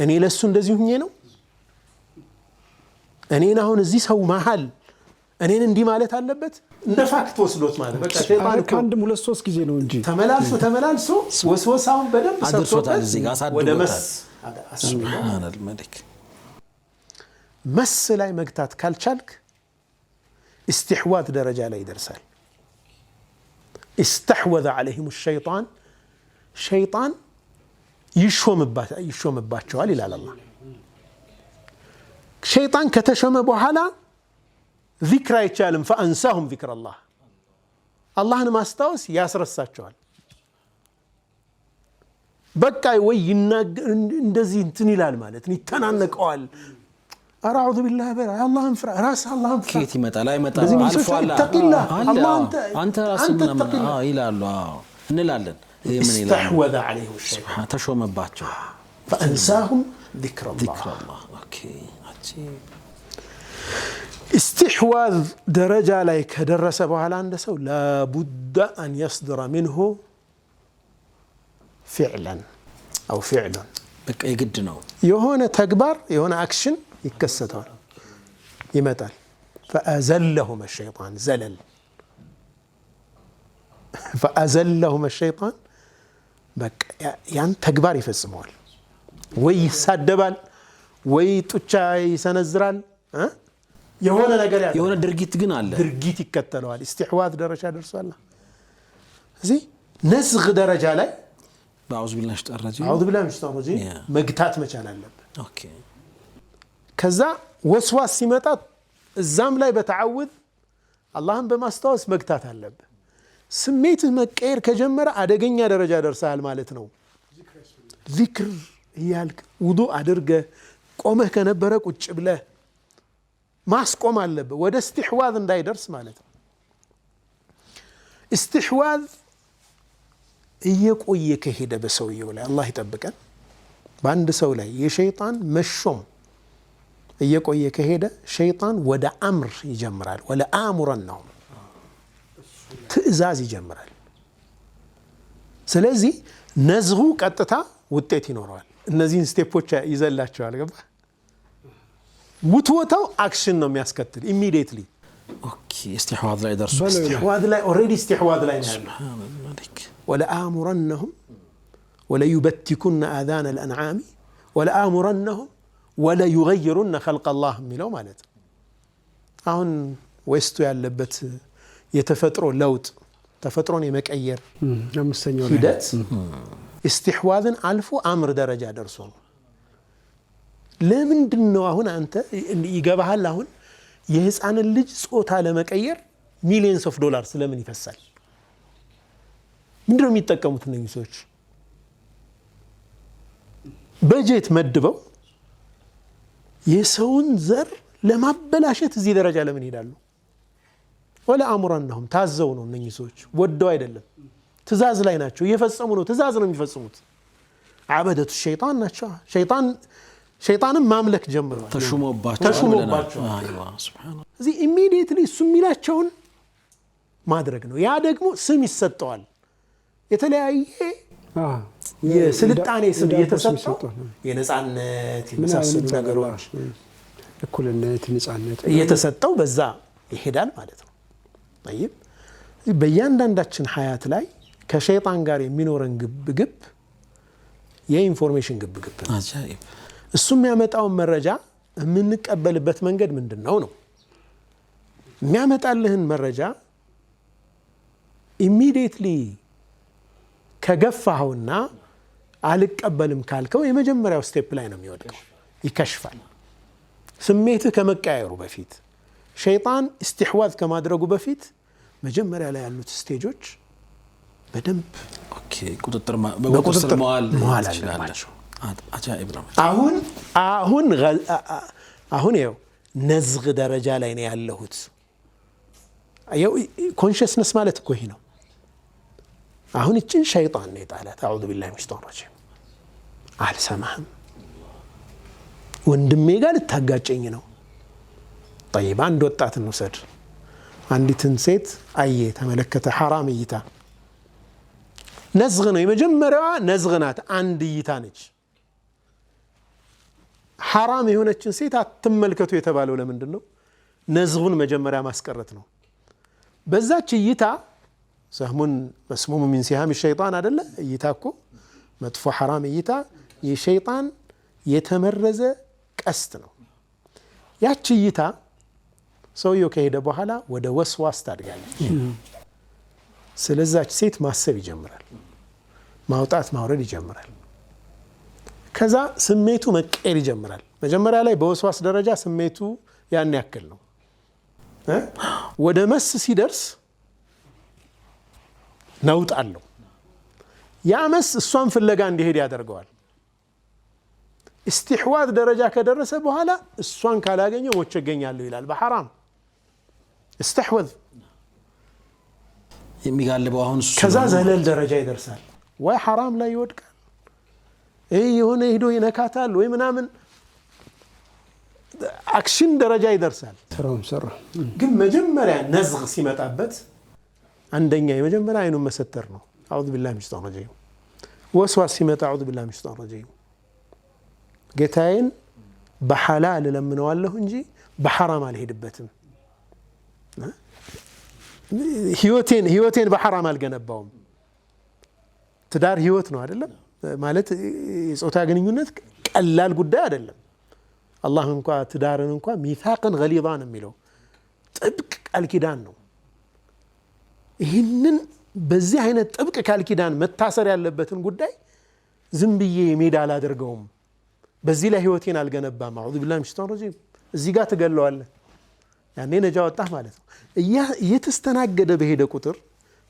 እኔ ለሱ እንደዚህ ሆኜ ነው እኔን አሁን እዚህ ሰው መሃል እኔን እንዲህ ማለት አለበት እንደ ፋክት ወስዶት ማለት በቃ ሸይጣን ከአንድም ሁለት ሶስት ጊዜ ነው እንጂ ተመላልሶ ወስወሳውን በደንብ አድርሶታል እዚህ ጋር ወደ መስ ሱብሃን አልመሊክ መስ ላይ መግታት ካልቻልክ استحواذ درجة ላይ ይደርሳል استحوذ عليهم الشيطان شيطان ይሾምባቸዋል ይላል አላህ ሸይጣን ከተሾመ በኋላ ذكر አይቻልም فانساهم ذكر الله አላህን ማስታወስ ያስረሳቸዋል በቃ ወይ እንደዚህ እንትን ይላል ማለት ነው ይተናነቀዋል አራዑዙ ቢላህ አላህን ፍራ ራስ አላህን ፍራ ከየት ይመጣል አይመጣም አልፏል አላህ አንተ ራስህ ምን ይላሉ እንላለን استحوذ عليه الشيطان تشومباچو فانساهم ذكر الله اوكي عجيب استحواذ درجة ላይ ከደረሰ በኋላ አንድ ሰው لابد أن يصدر منه فعلا أو فعل በቃ የግድ ነው የሆነ ተግባር የሆነ አክሽን ይከሰታል ይመጣል فأزلهم الشيطان زلل فأزلهم الشيطان በቃ ያን ተግባር ይፈጽመዋል ወይ ይሳደባል ወይ ጡጫ ይሰነዝራል የሆነ ነገር ያለው የሆነ ድርጊት ግን አለ ድርጊት ይከተለዋል استحواذ ደረጃ ደርሷል እዚህ ነዝግ ደረጃ ላይ ባውዝ ቢላህ ሽጣራጂ አውዝ ቢላህ ሽጣራጂ መግታት መቻል አለበት ኦኬ ከዛ ወስዋስ ሲመጣ እዛም ላይ በተዓውድ አላህን በማስተዋወስ መግታት አለበት ስሜት መቀየር ከጀመረ አደገኛ ደረጃ ደርሰሃል ማለት ነው ዚክር ይያልክ ውዱእ አድርገ ቆመህ ከነበረ ቁጭ ብለህ ማስቆም አለበት ወደ استحواذ እንዳይደርስ ማለት ነው استحواذ እየቆየ ከሄደ በሰውየው ላይ አላህ ይጠብቀን በአንድ ሰው ላይ የሸይጣን መሾም እየቆየ ከሄደ ሸይጣን ወደ አምር ይጀምራል ወለ አሙረነው ትእዛዝ ይጀምራል ስለዚህ ነዝሁ ቀጥታ ውጤት ይኖረዋል እነዚህን ስቴፖች ይዘላቸዋል ገባ ውትወታው አክሽን ነው የሚያስከትል ኢሚዲየትሊ ኦኬ استحواذ ላይ ደርሶ استحواذ ላይ ኦሬዲ استحواذ ላይ ነው سبحان الملك ولآمرنهم وليبتكن آذان الأنعام ولآمرنهم وليغيرن خلق الله ሚለው ማለት አሁን ወስቱ ያለበት የተፈጥሮ ለውጥ ተፈጥሮን የመቀየር አምስተኛው ሂደት استحواذን አልፎ አምር ደረጃ ደርሶ ነው ለምንድነው አሁን አንተ ይገባሃል አሁን የህፃንን ልጅ ጾታ ለመቀየር ሚሊየንስ ኦፍ ዶላርስ ለምን ይፈሳል ምንድነው የሚጠቀሙት እነዚህ ሰዎች በጀት መድበው የሰውን ዘር ለማበላሸት እዚህ ደረጃ ለምን ይሄዳሉ ወላ አምረነሁም ታዘው ነው እነዚህ ሰዎች ወደው አይደለም ትእዛዝ ላይ ናቸው እየፈጸሙ ነው ትእዛዝ ነው የሚፈጽሙት አበደቱ ሸይጣን ናቸው ሸይጣንን ማምለክ ጀምረዋል ተሹሞባቸው አይዋ ሱብሃንአላህ እዚህ ኢሚዲየትሊ እሱ የሚላቸውን ማድረግ ነው ያ ደግሞ ስም ይሰጠዋል የተለያየ የስልጣኔ ስም እየተሰጠው የነጻነት የመሳሰሉ ነገሮች እኩልነት ነጻነት እየተሰጠው በዛ ይሄዳል ማለት ነው طيب በእያንዳንዳችን ሐያት ላይ ከሸይጣን ጋር የሚኖረን ግብግብ የኢንፎርሜሽን ግብግብ አጃኢብ እሱም ያመጣው መረጃ የምንቀበልበት መንገድ ምንድነው ነው የሚያመጣልህን መረጃ ኢሚዲየትሊ ከገፋውና አልቀበልም ካልከው የመጀመሪያው ስቴፕ ላይ ነው የሚወድቀው ይከሽፋል ስሜትህ ከመቀየሩ በፊት ሸይጣን استحواذ ከማድረጉ በፊት መጀመሪያ ላይ ያሉት ስቴጆች በደንብ ኦኬ በቁጥጥር መዋል አለባቸው አጃኢብ ነው አሁን ይኸው ነዝግ ደረጃ ላይ ነው ያለሁት ይኸው ኮንሽስነስ ማለት እኮ ይሄ ነው አሁን እቺን ሸይጣን ነው የጣላት አዑዙ ቢላሂ ሚነሽ ሸይጣን ረጂም አልሰማህም ወንድሜ ጋር ልታጋጨኝ ነው طيب አንድ ወጣት እንውሰድ አንዲትን ሴት አየ ተመለከተ ሐራም እይታ ነዝግ ነው የመጀመሪያዋ ነዝግ ናት አንድ እይታ ነች ሐራም የሆነችን ሴት አትመልከቱ የተባለው ለምንድን ነው ነዝጉን መጀመሪያ ማስቀረት ነው በዛች እይታ ሰህሙን መስሙም من سهام الشيطان አይደለ እይታ እኮ መጥፎ ሐራም እይታ የሸይጣን የተመረዘ ቀስት ነው ያቺ እይታ ሰውየው ከሄደ በኋላ ወደ ወስዋስ ታድጋለች ስለዛች ሴት ማሰብ ይጀምራል ማውጣት ማውረድ ይጀምራል ከዛ ስሜቱ መቀየር ይጀምራል መጀመሪያ ላይ በወስዋስ ደረጃ ስሜቱ ያን ያክል ነው ወደ መስ ሲደርስ ነውጥ አለው ያ መስ እሷን ፍለጋ እንዲሄድ ያደርገዋል استحواذ ደረጃ ከደረሰ በኋላ እሷን ካላገኘው ሞቼ እገኛለሁ ይላል በሐራም استحوذ የሚጋልበው አሁን እሱ ከዛ ዘለል ደረጃ ይደርሳል ወይ ሐራም ላይ ይወድቃል የሆነ ሄዶ ይነካታል ወይ ምናምን አክሽን ደረጃ ይደርሳል። ስራውን ሰራ። ግን መጀመሪያ ነዝግ ሲመጣበት አንደኛ የመጀመሪያ አይኑን መሰተር ነው። አዑዙ ቢላሂ ሚነሽ ሸይጣኒር ረጂም። ወስዋስ ሲመጣ አዑዙ ቢላሂ ሚነሽ ሸይጣኒር ረጂም። ጌታዬን በሐላል እለምነዋለሁ እንጂ በሐራም አልሄድበትም። ህይወቴን በሐራም አልገነባውም። ትዳር ህይወት ነው አይደለም ማለት የጾታ ግንኙነት ቀላል ጉዳይ አይደለም። አላህ እንኳ ትዳርን እንኳ ሚሳቅን ገሊዛ ነው የሚለው፣ ጥብቅ ቃል ኪዳን ነው። ይህንን በዚህ አይነት ጥብቅ ቃል ኪዳን መታሰር ያለበትን ጉዳይ ዝም ብዬ ሜዳ አላደርገውም። በዚህ ላይ ህይወቴን አልገነባም። አዑዙ ቢላሂ ሚነሽ ሸይጣኒር ረጂም። እዚህ ጋር ትገለዋለህ። ያኔ ነጃ ወጣህ ማለት ነው። እየተስተናገደ በሄደ ቁጥር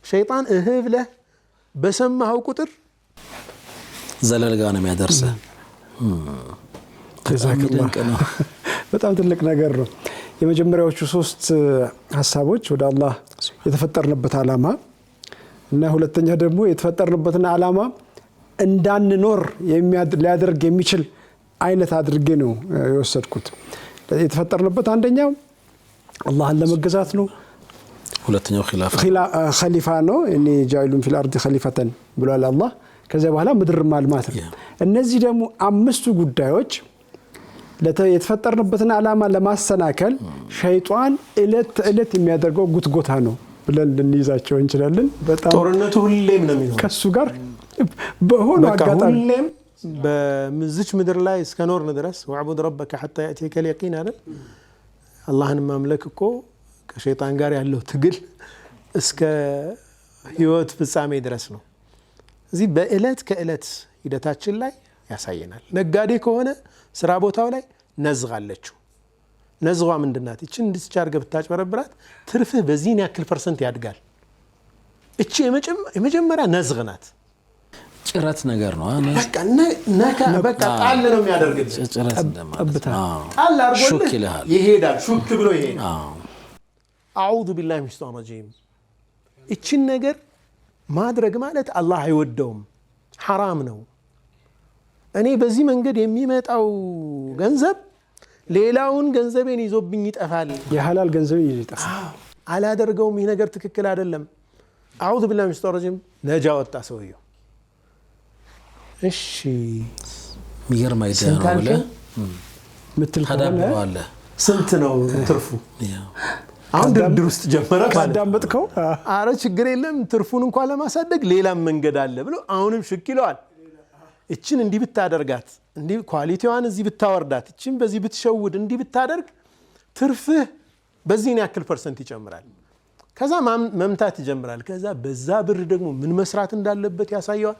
ሸይጣን ብለህ በሰማኸው ቁጥር ዘለል ጋር ነው የሚያደርሰህ። በጣም ትልቅ ነገር ነው። የመጀመሪያዎቹ 3 ሀሳቦች ወደ አላህ የተፈጠርንበት ዓላማ እና ሁለተኛ ደግሞ የተፈጠርንበትን ዓላማ እንዳንኖር ሊያደርግ የሚችል አይነት አድርጌ ነው የወሰድኩት። የተፈጠርንበት አንደኛው አላህን ለመገዛት ነው። ሁለተኛው ኸሊፋ ነው። እኔ ጃኢሉን ፊል አርዲ ኸሊፈተን ብሏል አላህ። ከዚያ በኋላ ምድር ማልማት ነው። እነዚህ ደግሞ 5ቱ ጉዳዮች የተፈጠርንበትን ዓላማ ለማሰናከል ሸይጣን እለት ተእለት የሚያደርገው ጉትጎታ ነው ብለን ልንይዛቸው እንችላለን። በጣም ጦርነቱ ሁሌም ነው የሚሆነው ከሱ ጋር በሆነ አጋጣሚ ሁሌም በምዝች ምድር ላይ እስከ ኖርን ድረስ ወዕቡድ ረበከ ሐታ ያእቲየከል የቂን አይደል? አላህን ማምለክ እኮ ከሸይጣን ጋር ያለው ትግል እስከ ህይወት ፍጻሜ ድረስ ነው። እዚህ በእለት ከእለት ሂደታችን ላይ ያሳየናል። ነጋዴ ከሆነ ስራ ቦታው ላይ ነዝጋለችው። ነዝጓ ምንድናት? እቺን እንድትቻ አድርገህ ብታጭበረብራት ትርፍህ በዚህን ያክል ፐርሰንት ያድጋል። እቺ የመጀመሪያ ነዝግ ናት። ጭረት ነገር ነው። በቃ ጣል ነው የሚያደርግልህ። ጣል አድርጎልህ ይሄዳል። ሹክ ብሎ ይሄዳል። አዑዙ ቢላሂ ሚነሽ ሸይጣኒር ረጂም። እቺን ነገር ማድረግ ማለት አላህ አይወደውም፣ ሐራም ነው። እኔ በዚህ መንገድ የሚመጣው ገንዘብ ሌላውን ገንዘቤን ይዞብኝ ይጠፋል። የሐላል ገንዘቤን ይዞ ይጠፋል። አላደርገውም። ይህ ነገር ትክክል አይደለም። አዑዙ ቢላሂ ሚነሽ ሸይጣኒር ረጂም። ነጃ ወጣ ሰውየው። እሺ ሚገርም አይደል ነው ምትል ከሆነ ስንት ነው ትርፉ? አሁን ድርድር ውስጥ ጀመረ። ካዳመጥከው አረ ችግር የለም ትርፉን እንኳን ለማሳደግ ሌላም መንገድ አለ ብሎ አሁንም ሽክ ይለዋል። እችን እንዲህ ብታደርጋት፣ እንዲህ ኳሊቲዋን እዚህ ብታወርዳት፣ እችን በዚህ ብትሸውድ፣ እንዲህ ብታደርግ ትርፍህ በዚህን ያክል ፐርሰንት ይጨምራል። ከዛ መምታት ይጀምራል። ከዛ በዛ ብር ደግሞ ምን መስራት እንዳለበት ያሳየዋል።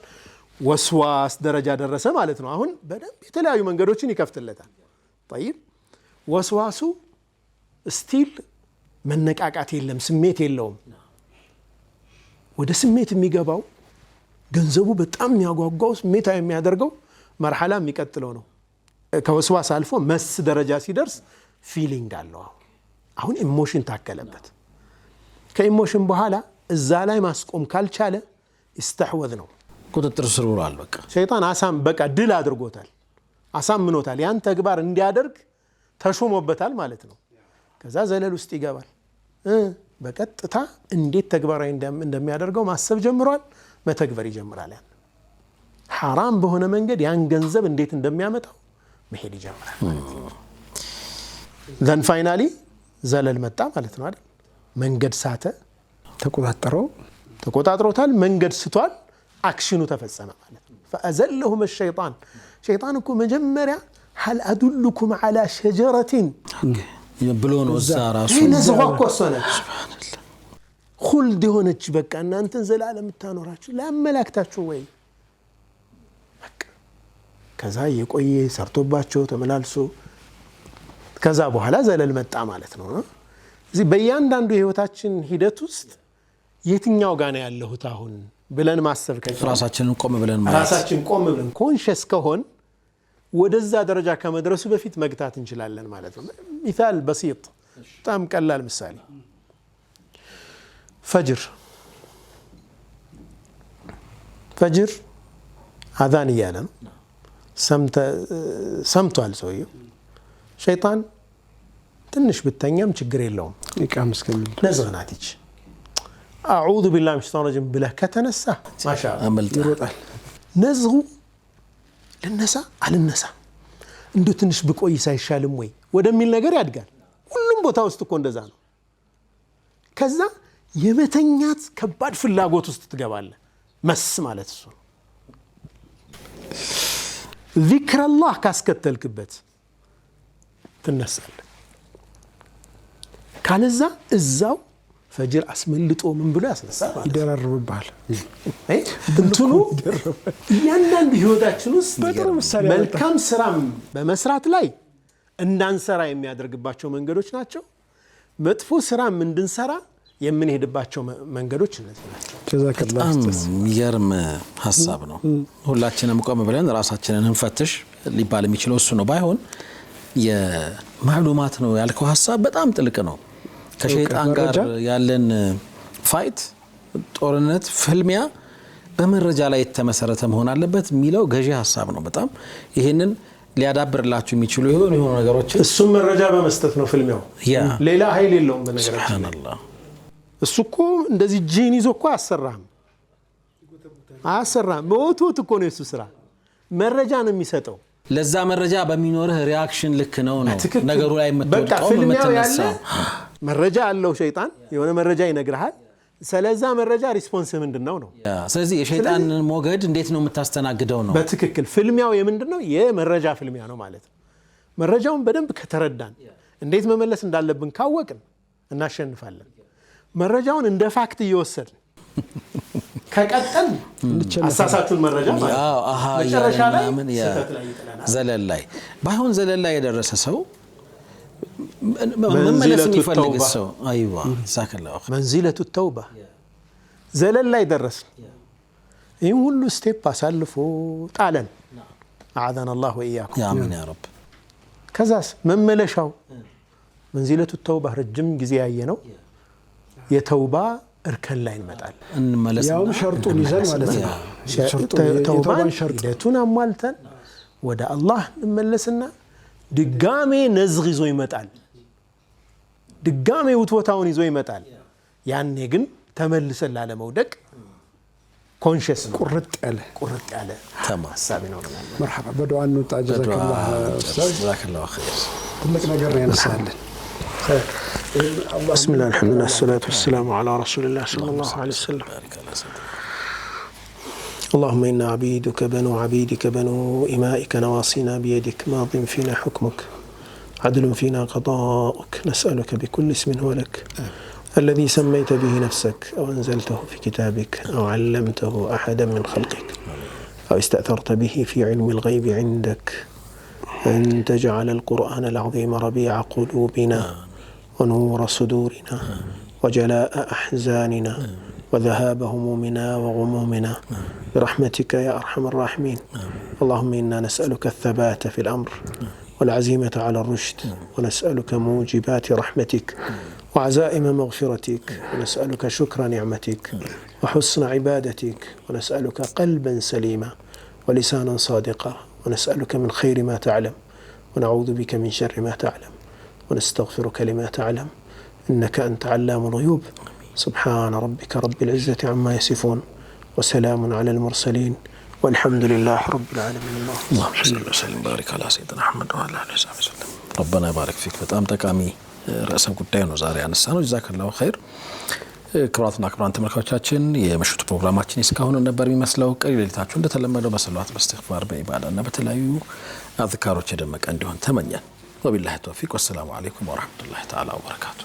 ወስዋስ ደረጃ ደረሰ ማለት ነው። አሁን በደንብ የተለያዩ መንገዶችን ይከፍትለታል። ጠይብ ወስዋሱ ስቲል መነቃቃት የለም፣ ስሜት የለውም። ወደ ስሜት የሚገባው ገንዘቡ በጣም የሚያጓጓው ስሜታዊ የሚያደርገው መርሐላ የሚቀጥለው ነው። ከወስዋስ አልፎ መስ ደረጃ ሲደርስ ፊሊንግ አለው። አሁን ኢሞሽን ታከለበት። ከኢሞሽን በኋላ እዛ ላይ ማስቆም ካልቻለ ኢስተሕወዝ ነው፣ ቁጥጥር ስር ውሏል። በቃ ሸይጣን በቃ ድል አድርጎታል፣ አሳምኖታል። ያን ተግባር እንዲያደርግ ተሾሞበታል ማለት ነው። ከዛ ዘለል ውስጥ ይገባል። በቀጥታ እንዴት ተግባራዊ እንደሚያደርገው ማሰብ ጀምሯል፣ መተግበር ይጀምራል። ያን ሐራም በሆነ መንገድ ያን ገንዘብ እንዴት እንደሚያመጣው መሄድ ይጀምራል ማለት ነው። ዘን ፋይናሊ ዘለል መጣ ማለት ነው አይደል? መንገድ ሳተ፣ ተቆጣጥሮታል፣ መንገድ ስቷል፣ አክሽኑ ተፈጸመ ማለት ነው። ፈአዘለሁም الشيطان ሸይጣን እኮ መጀመሪያ هل أدلكم على شجرة ብሎ ነው እዛ ራሱ ነዝጓ እኮ ነች። ሁልድ የሆነች በቃ እናንተን ዘላለም የምታኖራችሁ ላመላክታችሁ ወይ በቃ ከዛ የቆየ ሰርቶባቸው ተመላልሶ ከዛ በኋላ ዘለል መጣ ማለት ነው። እዚህ በእያንዳንዱ የህይወታችን ሂደት ውስጥ የትኛው ጋር ነው ያለሁት አሁን ብለን ማሰብ ራሳችንን ቆም ብለን ኮንሽስ ከሆን ወደዛ ደረጃ ከመድረሱ በፊት መግታት እንችላለን ማለት ነው። ሚሳል በሲጥ በጣም ቀላል ምሳሌ ፈጅር አዛን እያለ ነው፣ ሰምቷል ሰውየው። ሸይጣን ትንሽ ብተኛም ችግር የለውም። ኢቃም እስከሚል ነዝግ ናት ይች። አዑዙ ቢላሂ ሚነ ሸይጣኒ ረጂም ብለህ ከተነሳ ማሻአላህ ይሮጣል። ነዝጉ ልነሳ አልነሳ እንደው ትንሽ ብቆይ ሳይሻልም ወይ ወደሚል ነገር ያድጋል። ሁሉም ቦታ ውስጥ እኮ እንደዛ ነው። ከዛ የመተኛት ከባድ ፍላጎት ውስጥ ትገባለህ። መስ ማለት እሱ ነው። ዚክረላህ ካስከተልክበት ትነሳለህ። ካለዛ እዛው ፈጅር አስመልጦ ምን ብሎ ያስነሳል ይደራርብብሃል። እንትኑ እያንዳንዱ ህይወታችን ውስጥ መልካም ስራ በመስራት ላይ እንዳንሰራ የሚያደርግባቸው መንገዶች ናቸው። መጥፎ ስራም እንድንሰራ የምንሄድባቸው መንገዶች እነዚህ ናቸው። በጣም የሚገርም ሀሳብ ነው። ሁላችንም ቆም ብለን ራሳችንን እንፈትሽ ሊባል የሚችለው እሱ ነው። ባይሆን የማዕሉማት ነው ያልከው ሀሳብ በጣም ጥልቅ ነው። ከሸይጣን ጋር ያለን ፋይት፣ ጦርነት፣ ፍልሚያ በመረጃ ላይ የተመሰረተ መሆን አለበት የሚለው ገዢ ሀሳብ ነው። በጣም ይሄንን ሊያዳብርላችሁ የሚችሉ የሆኑ ነገሮች እሱም መረጃ በመስጠት ነው ፍልሚያው። ሌላ ኃይል የለውም። በነገራችን ላይ እሱ እኮ እንደዚህ ጂን ይዞ እኮ አያሰራህም። በወትወት እኮ ነው የሱ ስራ። መረጃ ነው የሚሰጠው። ለዛ መረጃ በሚኖርህ ሪአክሽን ልክ ነው ነገሩ ላይ የምትወጣው የምትነሳው። መረጃ አለው ሸይጣን፣ የሆነ መረጃ ይነግርሃል። ስለዛ መረጃ ሪስፖንስ ምንድነው ነው። ስለዚህ የሸይጣን ሞገድ እንዴት ነው የምታስተናግደው ነው። በትክክል ፍልሚያው የምንድነው? የመረጃ ፍልሚያ ነው ማለት ነው። መረጃውን በደንብ ከተረዳን፣ እንዴት መመለስ እንዳለብን ካወቅን እናሸንፋለን። መረጃውን እንደ ፋክት እየወሰድን ከቀጠል አሳሳቹን መረጃ ማለት መጨረሻ ላይ ስህተት ላይ ይጥለናል። ዘለል ላይ ባይሆን ዘለል ላይ የደረሰ ሰው መመለስ የሚፈልግ ሰው አይዋ ዛከላሁ መንዚለቱ ተውባ ዘለል ላይ ደረስን። ይህም ሁሉ ስቴፕ አሳልፎ ጣለን። አዓዘና አላህ ወኢያኩም ያምን ያ ረብ። ከዛስ መመለሻው መንዚለቱ ተውባ ረጅም ጊዜ ያየ ነው። የተውባ እርከን ላይ እንመጣለን። ያው ሸርጡን ይዘን ማለት ነው። ተውባን ሸርጡን አሟልተን ወደ አላህ እንመለስና ድጋሜ ነዝግ ይዞ ይመጣል። ድጋሜ ውትወታውን ይዞ ይመጣል። ያኔ ግን ተመልሰን ላለመውደቅ ኮንሽስ ቁርጥ ያለ ሐሳብ ነው። መርሐባ በዱዓ እንውጣ። ጀዛከላህ ኡስታዝ ጀዛከላሁ ኸይር። ትልቅ ነገር ነው ያነሳልን። بسم الله الحمد لله الصلاة والسلام على رسول الله صلى الله عليه وسلم. اللهم إنا عبيدك بنو عبيدك بنو إمائك نواصينا بيدك ماض فينا حكمك عدل فينا قضاؤك نسألك بكل اسم هو لك الذي سميت به نفسك أو أنزلته في كتابك أو علمته أحدا من خلقك أو استأثرت به في علم الغيب عندك أن تجعل القرآن العظيم ربيع قلوبنا ونور صدورنا وجلاء أحزاننا وذهاب همومنا وغمومنا برحمتك يا أرحم الراحمين. اللهم إنا نسألك الثبات في الأمر والعزيمة على الرشد ونسألك موجبات رحمتك وعزائم مغفرتك ونسألك شكر نعمتك وحسن عبادتك ونسألك قلبا سليما ولسانا صادقا ونسألك من خير ما تعلم ونعوذ بك من شر ما تعلم ونستغفرك لما تعلم إنك أنت علام الغيوب. سبحان ربك رب العزة عما يصفون وسلام على المرسلين والحمد لله رب العالمين. اللهم صل وسلم وبارك على سيدنا محمد وعلى آله وصحبه وسلم. ربنا يبارك فيك. በጣም ጠቃሚ ርዕሰ ጉዳይ ነው ዛሬ ያነሳነው። ጀዛከላሁ ኸይር። ክቡራትና ክቡራን ተመልካቾቻችን የምሽቱ ፕሮግራማችን እስካሁን ነበር የሚመስለው። ቀሪ ሌሊታችሁ እንደተለመደው በሰላዋት በእስትግፋር በኢባዳና በተለያዩ አዝካሮች የደመቀ እንዲሆን ተመኘን። ወቢላሂ ተውፊቅ ወሰላሙ አለይኩም ወራህመቱላሂ ተዓላ ወበረካቱ።